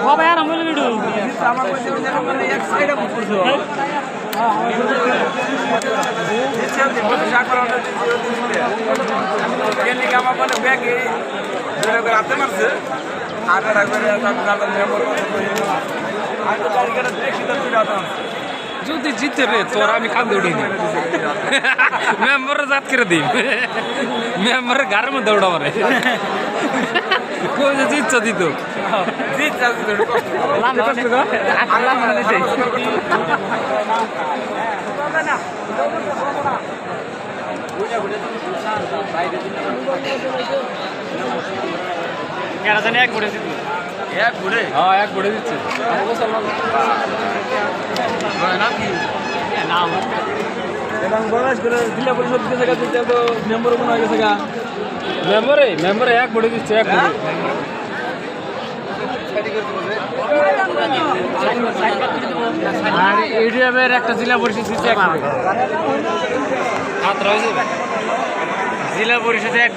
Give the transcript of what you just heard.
হবে আর আমি ভিডিও এক সাইডে করছো রাতে মারছে আর যদি জিতে রে তোর আমি কান্দে উঠিনি মেম্বার জাত করে দিই মেম্বারের গাড়ির মধ্যে উঠা পারে কই যে জিতছ দিত কেন জানি এক ঘুরে দিত এক ঘুরে হ্যাঁ এক ঘুরে দিচ্ছে নাম এবং বাংলাদেশ জেলা পরিষদ দিতে তো মেম্বার মনে হয়ে গেছে গা মেম্বারে এক ঘুরে দিচ্ছে এক ঘুরে আর ইউডিএফের একটা জেলা পরিষদ দিচ্ছে এক জেলা পরিষদে এক